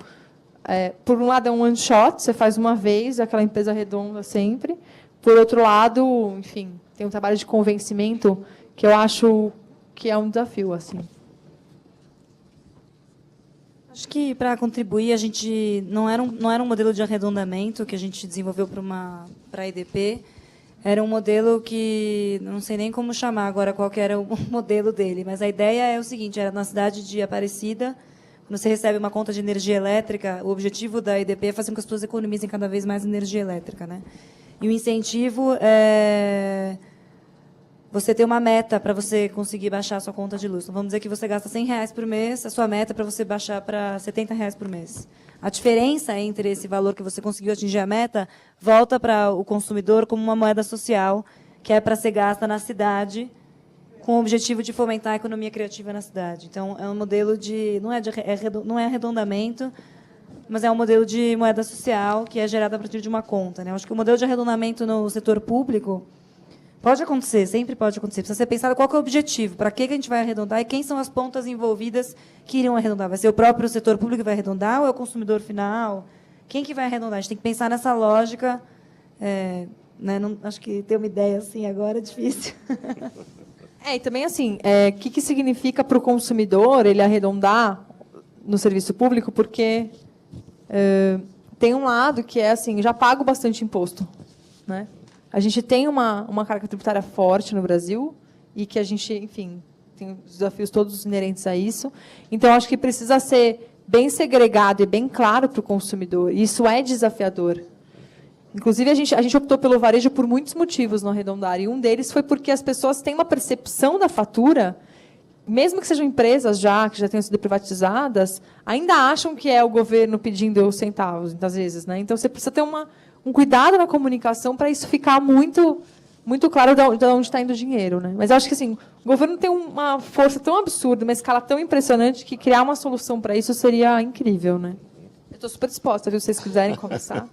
por um lado, é um one-shot, você faz uma vez, aquela empresa arredonda sempre. Por outro lado, enfim, tem um trabalho de convencimento que eu acho que é um desafio, assim. Acho que, para contribuir, a gente não era um modelo de arredondamento que a gente desenvolveu para a EDP. Era um modelo que, não sei nem como chamar agora, qual que era o modelo dele, mas a ideia é o seguinte, era na cidade de Aparecida, quando você recebe uma conta de energia elétrica, o objetivo da EDP é fazer com que as pessoas economizem cada vez mais energia elétrica, né? E o incentivo é você ter uma meta para você conseguir baixar a sua conta de luz. Então, vamos dizer que você gasta R$100 por mês, a sua meta é para você baixar para R$70 por mês. A diferença entre esse valor que você conseguiu atingir a meta volta para o consumidor como uma moeda social, que é para ser gasta na cidade, com o objetivo de fomentar a economia criativa na cidade. Então, é um modelo de... Não é arredondamento, mas é um modelo de moeda social que é gerada a partir de uma conta, né? Eu acho que o modelo de arredondamento no setor público pode acontecer, sempre pode acontecer. Precisa ser pensado qual que é o objetivo, para que a gente vai arredondar e quem são as pontas envolvidas que iriam arredondar. Vai ser o próprio setor público que vai arredondar ou é o consumidor final? Quem que vai arredondar? A gente tem que pensar nessa lógica. Né, não, acho que ter uma ideia assim agora é difícil. E também, assim, o que significa para o consumidor ele arredondar no serviço público? Porque tem um lado que é assim, já pago bastante imposto, né? A gente tem uma carga tributária forte no Brasil e que a gente, enfim, tem os desafios todos inerentes a isso. Então, acho que precisa ser bem segregado e bem claro para o consumidor. E isso é desafiador. Inclusive, a gente optou pelo varejo por muitos motivos no arredondar. E um deles foi porque as pessoas têm uma percepção da fatura, mesmo que sejam empresas que já tenham sido privatizadas, ainda acham que é o governo pedindo centavos, muitas vezes, né? Então, você precisa ter um cuidado na comunicação para isso ficar muito, muito claro de onde está indo o dinheiro, né? Mas eu acho que assim, o governo tem uma força tão absurda, uma escala tão impressionante, que criar uma solução para isso seria incrível, né? Eu estou super disposta, viu? Se vocês quiserem conversar.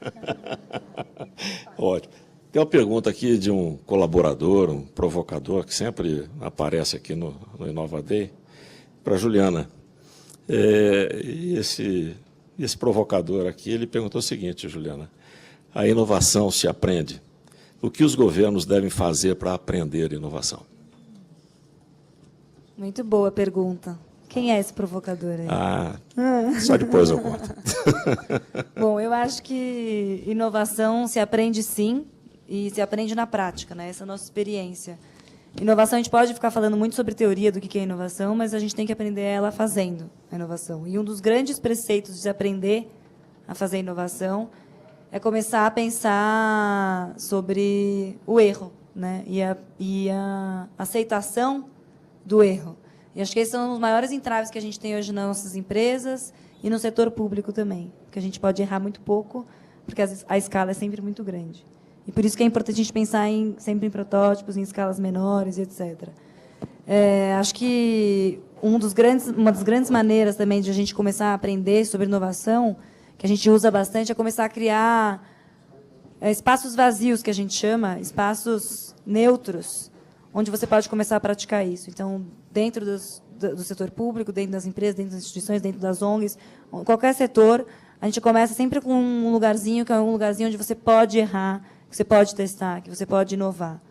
Ótimo. Tem uma pergunta aqui de um colaborador, um provocador, que sempre aparece aqui no Inova Day, para a Juliana. E esse provocador aqui, ele perguntou o seguinte, Juliana: a inovação se aprende? O que os governos devem fazer para aprender inovação? Muito boa pergunta. Quem é esse provocador aí? Só depois eu conto. Bom, eu acho que inovação se aprende sim, e se aprende na prática, né? Essa é a nossa experiência. Inovação, a gente pode ficar falando muito sobre teoria do que é inovação, mas a gente tem que aprender ela fazendo a inovação. E um dos grandes preceitos de aprender a fazer inovação é começar a pensar sobre o erro, né? E a aceitação do erro. E acho que esses são os maiores entraves que a gente tem hoje nas nossas empresas e no setor público também, porque a gente pode errar muito pouco, porque a escala é sempre muito grande. E por isso que é importante a gente pensar sempre em protótipos, em escalas menores, etc. Acho que uma das grandes maneiras também de a gente começar a aprender sobre inovação, que a gente usa bastante, é começar a criar espaços vazios, que a gente chama, espaços neutros, onde você pode começar a praticar isso. Então, dentro do setor público, dentro das empresas, dentro das instituições, dentro das ONGs, qualquer setor, a gente começa sempre com um lugarzinho, que é um lugarzinho onde você pode errar, que você pode testar, que você pode inovar,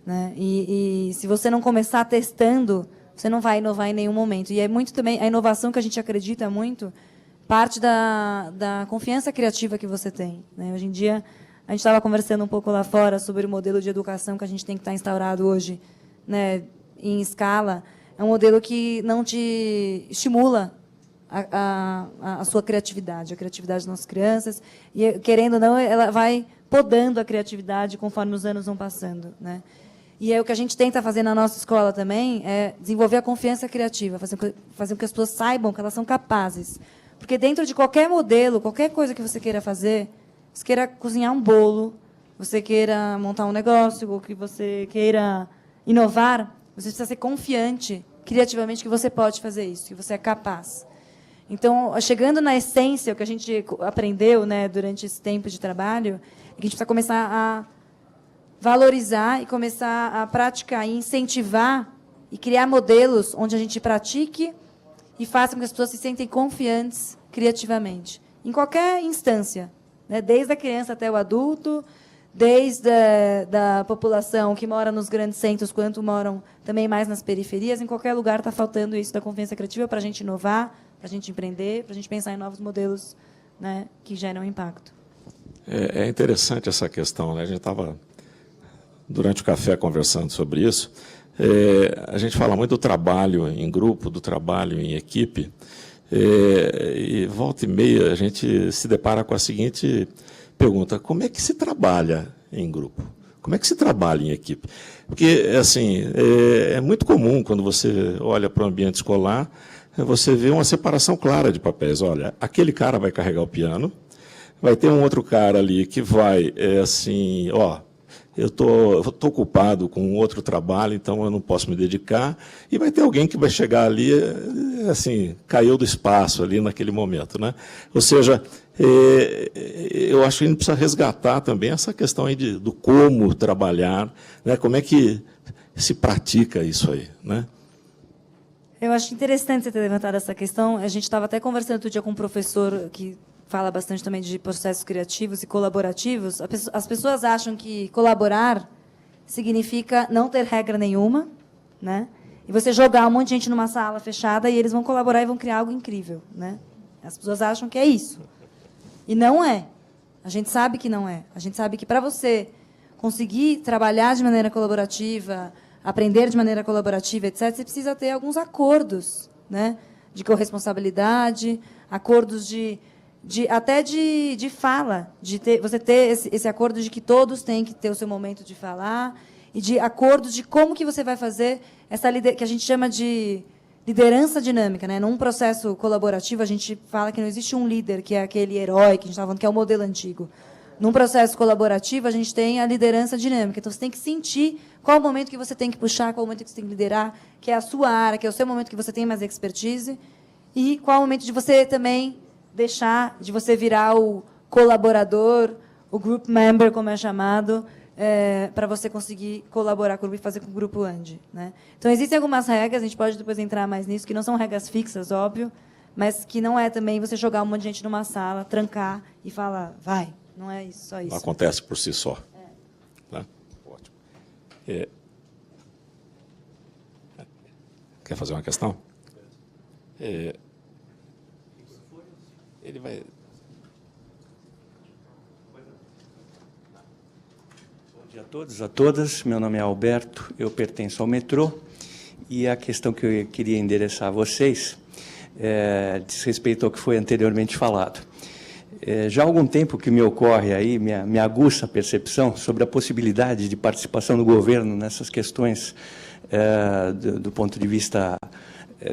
né? E se você não começar testando, você não vai inovar em nenhum momento. E é muito também a inovação que a gente acredita muito, parte da confiança criativa que você tem, né? Hoje em dia, a gente estava conversando um pouco lá fora sobre o modelo de educação que a gente tem que estar instaurado hoje, né, em escala. É um modelo que não te estimula a sua criatividade, a criatividade das nossas crianças. E, querendo ou não, ela vai podando a criatividade conforme os anos vão passando, né? E o que a gente tenta fazer na nossa escola também é desenvolver a confiança criativa, fazer com que as pessoas saibam que elas são capazes. Porque dentro de qualquer modelo, qualquer coisa que você queira fazer, você queira cozinhar um bolo, você queira montar um negócio, ou que você queira inovar, você precisa ser confiante criativamente que você pode fazer isso, que você é capaz. Então, chegando na essência, o que a gente aprendeu, né, durante esse tempo de trabalho, é que a gente precisa começar a valorizar e começar a praticar e incentivar e criar modelos onde a gente pratique e faça com que as pessoas se sentem confiantes criativamente, em qualquer instância, né, desde a criança até o adulto, desde da população que mora nos grandes centros, quanto moram também mais nas periferias. Em qualquer lugar está faltando isso da confiança criativa para a gente inovar, para a gente empreender, para a gente pensar em novos modelos, né, que geram impacto. É interessante essa questão, né? A gente estava, durante o café, conversando sobre isso. A gente fala muito do trabalho em grupo, do trabalho em equipe, e volta e meia a gente se depara com a seguinte pergunta: como é que se trabalha em grupo? Como é que se trabalha em equipe? Porque, assim, é muito comum, quando você olha para o ambiente escolar, você vê uma separação clara de papéis. Olha, aquele cara vai carregar o piano, vai ter um outro cara ali que vai, assim, ó, eu estou ocupado com outro trabalho, então eu não posso me dedicar, e vai ter alguém que vai chegar ali, assim, caiu do espaço ali naquele momento, né? Ou seja, eu acho que a gente precisa resgatar também essa questão aí do como trabalhar, né? Como é que se pratica isso aí, né? Eu acho interessante você ter levantado essa questão. A gente estava até conversando outro dia com um professor que fala bastante também de processos criativos e colaborativos. As pessoas acham que colaborar significa não ter regra nenhuma, né? E você jogar um monte de gente numa sala fechada e eles vão colaborar e vão criar algo incrível, né? As pessoas acham que é isso. E não é. A gente sabe que não é. A gente sabe que para você conseguir trabalhar de maneira colaborativa, aprender de maneira colaborativa, etc., você precisa ter alguns acordos, né? De corresponsabilidade, acordos até de fala, você ter esse acordo de que todos têm que ter o seu momento de falar, e de acordos de como que você vai fazer essa que a gente chama de liderança dinâmica, né? Num processo colaborativo, a gente fala que não existe um líder, que é aquele herói que a gente estava falando, que é o modelo antigo. Num processo colaborativo, a gente tem a liderança dinâmica. Então, você tem que sentir qual o momento que você tem que puxar, qual o momento que você tem que liderar, que é a sua área, que é o seu momento que você tem mais expertise, e qual o momento de você também deixar, de você virar o colaborador, o group member, como é chamado, para você conseguir colaborar com o grupo e fazer com que o grupo ande, né? Então, existem algumas regras, a gente pode depois entrar mais nisso, que não são regras fixas, óbvio, mas que não é também você jogar um monte de gente numa sala, trancar e falar, vai. Não é isso, só isso. Não acontece por si só. Né? Ótimo. Quer fazer uma questão? Ele vai... Bom dia a todos, a todas. Meu nome é Alberto, eu pertenço ao metrô, e a questão que eu queria endereçar a vocês diz respeito ao que foi anteriormente falado. Já há algum tempo que me ocorre aí, me aguça a percepção sobre a possibilidade de participação do governo nessas questões do ponto de vista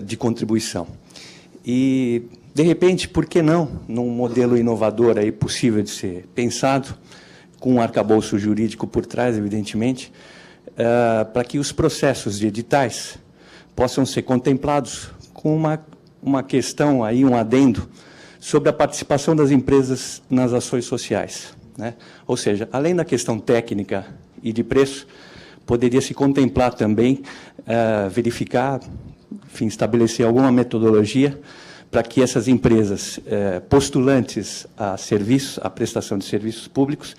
de contribuição. E, de repente, por que não, num modelo inovador aí possível de ser pensado, com um arcabouço jurídico por trás, evidentemente, para que os processos de editais possam ser contemplados com uma questão, aí, um adendo, sobre a participação das empresas nas ações sociais, né? Ou seja, além da questão técnica e de preço, poderia se contemplar também, verificar, enfim, estabelecer alguma metodologia para que essas empresas postulantes a serviços, a prestação de serviços públicos,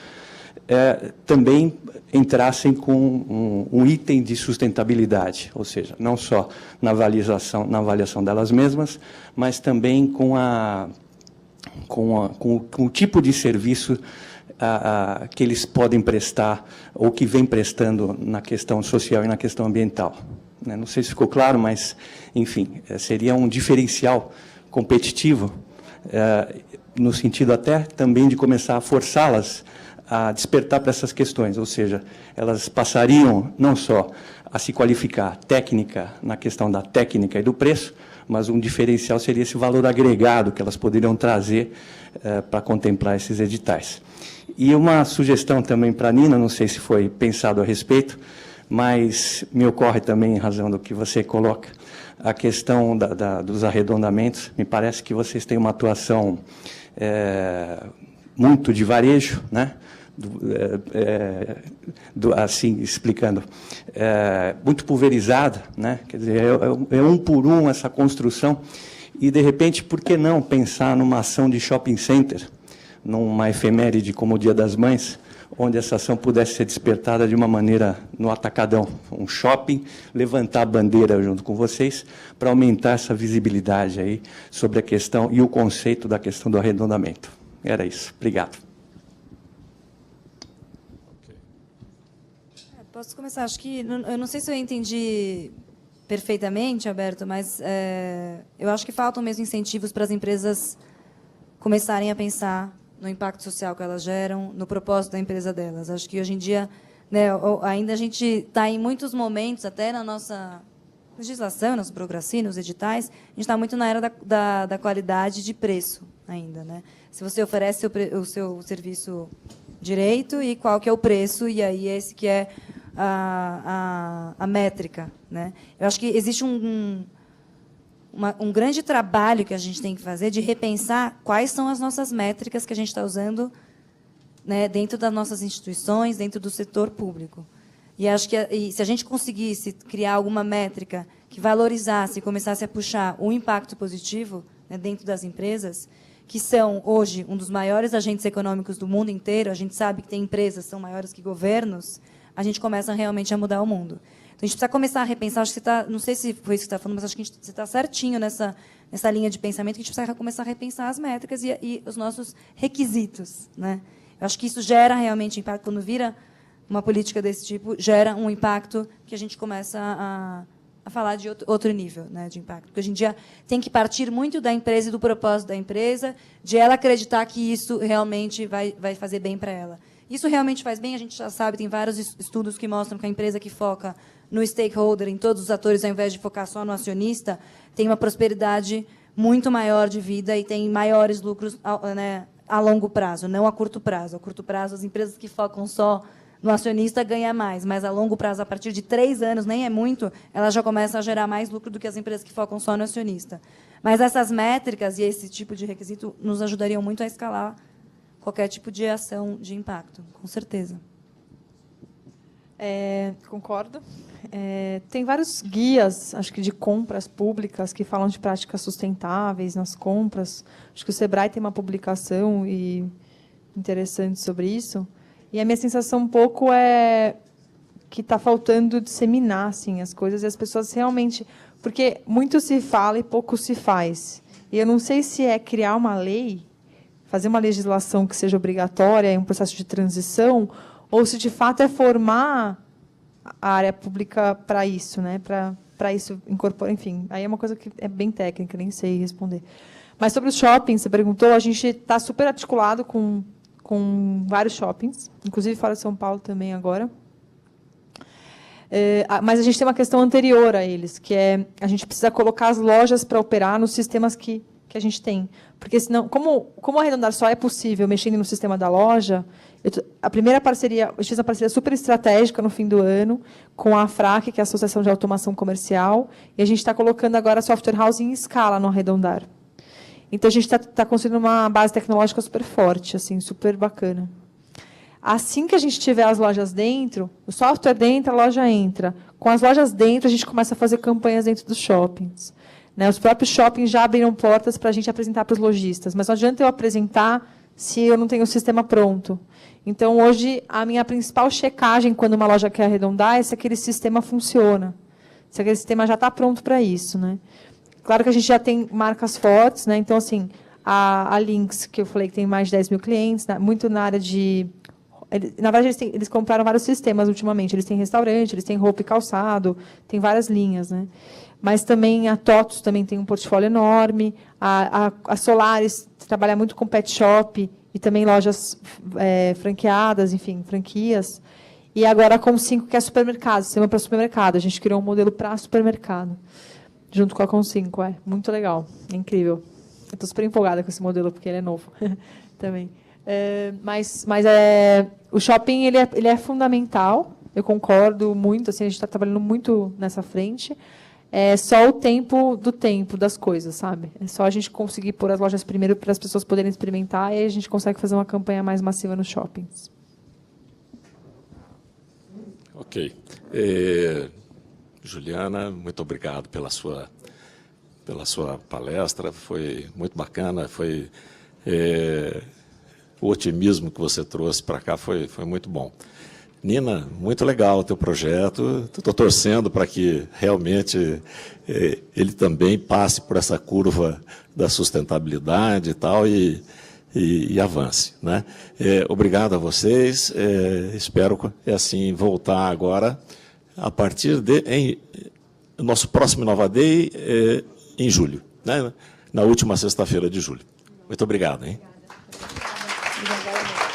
também entrassem com um item de sustentabilidade, ou seja, não só na avaliação delas mesmas, mas também com o tipo de serviço que eles podem prestar ou que vem prestando na questão social e na questão ambiental. Não sei se ficou claro, mas, enfim, seria um diferencial competitivo, no sentido até também de começar a forçá-las a despertar para essas questões, ou seja, elas passariam não só a se qualificar técnica na questão da técnica e do preço, mas um diferencial seria esse valor agregado que elas poderiam trazer para contemplar esses editais. E uma sugestão também para a Nina, não sei se foi pensado a respeito, mas me ocorre também, em razão do que você coloca, a questão dos arredondamentos. Me parece que vocês têm uma atuação muito de varejo, né? Assim, explicando, muito pulverizada, né? Quer dizer, é um por um essa construção, e, de repente, por que não pensar numa ação de shopping center, numa efeméride como o Dia das Mães, onde essa ação pudesse ser despertada de uma maneira no atacadão, um shopping, levantar a bandeira junto com vocês para aumentar essa visibilidade aí sobre a questão e o conceito da questão do arredondamento. Era isso. Obrigado. Posso começar? Acho que eu não sei se eu entendi perfeitamente, Alberto, mas eu acho que faltam mesmo incentivos para as empresas começarem a pensar no impacto social que elas geram, no propósito da empresa delas. Acho que hoje em dia, né, ainda a gente está em muitos momentos, até na nossa legislação, nas burocracias, nos editais, a gente está muito na era da qualidade de preço ainda, né? Se você oferece o seu serviço direito e qual que é o preço, e aí esse que é a métrica, né? Eu acho que existe um grande trabalho que a gente tem que fazer de repensar quais são as nossas métricas que a gente está usando, né, dentro das nossas instituições, dentro do setor público. E acho que se a gente conseguisse criar alguma métrica que valorizasse e começasse a puxar o impacto positivo, né, dentro das empresas, que são, hoje, um dos maiores agentes econômicos do mundo inteiro, a gente sabe que tem empresas que são maiores que governos, a gente começa realmente a mudar o mundo. Então, a gente precisa começar a repensar, acho que você não sei se foi isso que você está falando, mas acho que você está certinho nessa linha de pensamento, que a gente precisa começar a repensar as métricas e os nossos requisitos, né? Eu acho que isso gera realmente impacto, quando vira uma política desse tipo, gera um impacto que a gente começa a falar de outro nível, né, de impacto. Porque hoje em dia tem que partir muito da empresa e do propósito da empresa, de ela acreditar que isso realmente vai fazer bem para ela. Isso realmente faz bem, a gente já sabe, tem vários estudos que mostram que a empresa que foca no stakeholder, em todos os atores, ao invés de focar só no acionista, tem uma prosperidade muito maior de vida e tem maiores lucros, né, a longo prazo, não a curto prazo. A curto prazo, as empresas que focam só no acionista ganham mais, mas a longo prazo, a partir de 3 anos, nem é muito, ela já começa a gerar mais lucro do que as empresas que focam só no acionista. Mas essas métricas e esse tipo de requisito nos ajudariam muito a escalar qualquer tipo de ação de impacto, com certeza. Concordo. Tem vários guias, acho que de compras públicas, que falam de práticas sustentáveis nas compras. Acho que o Sebrae tem uma publicação interessante sobre isso. E a minha sensação um pouco é que está faltando disseminar assim, as coisas e as pessoas realmente... Porque muito se fala e pouco se faz. E eu não sei se é criar uma lei, fazer uma legislação que seja obrigatória, em um processo de transição, ou se, de fato, é formar a área pública para isso, né? Para isso incorporar, enfim. Aí é uma coisa que é bem técnica, nem sei responder. Mas sobre os shoppings, você perguntou, a gente está super articulado com vários shoppings, inclusive fora de São Paulo também agora. Mas a gente tem uma questão anterior a eles, que é a gente precisa colocar as lojas para operar nos sistemas que a gente tem. Porque, senão, como arredondar só é possível mexendo no sistema da loja, a primeira parceria, eu fiz uma parceria super estratégica no fim do ano com a AFRAC, que é a Associação de Automação Comercial, e a gente está colocando agora a software house em escala no arredondar. Então, a gente está construindo uma base tecnológica super forte, assim, super bacana. Assim que a gente tiver as lojas dentro, o software dentro, a loja entra. Com as lojas dentro, a gente começa a fazer campanhas dentro dos shoppings. Né? Os próprios shoppings já abriram portas para a gente apresentar para os lojistas. Mas não adianta eu apresentar se eu não tenho o sistema pronto. Então, hoje, a minha principal checagem, quando uma loja quer arredondar, é se aquele sistema funciona. Se aquele sistema já está pronto para isso. Né? Claro que a gente já tem marcas fortes. Né? Então, assim, a Lynx, que eu falei que tem mais de 10 mil clientes, muito na área de... Na verdade, eles compraram vários sistemas ultimamente. Eles têm restaurante, eles têm roupa e calçado, tem várias linhas. Né? Mas também a TOTUS também tem um portfólio enorme. A Solaris trabalha muito com pet shop e também lojas franqueadas, enfim, franquias. E agora a Com5, que é supermercado, sistema para supermercado. A gente criou um modelo para supermercado, junto com a Com5. Muito legal, é incrível. Eu estou super empolgada com esse modelo, porque ele é novo também. Mas o shopping ele é fundamental, eu concordo muito, assim, a gente está trabalhando muito nessa frente. É só o tempo das coisas, sabe? É só a gente conseguir pôr as lojas primeiro para as pessoas poderem experimentar e aí a gente consegue fazer uma campanha mais massiva nos shoppings. Ok. Juliana, muito obrigado pela sua palestra, foi muito bacana, foi o otimismo que você trouxe para cá foi muito bom. Nina, muito legal o teu projeto. Estou torcendo para que realmente ele também passe por essa curva da sustentabilidade e tal e avance, né? Obrigado a vocês. Espero assim voltar agora a partir de nosso próximo Nova Day em julho, né? Na última sexta-feira de julho. Muito obrigado, hein? Obrigada.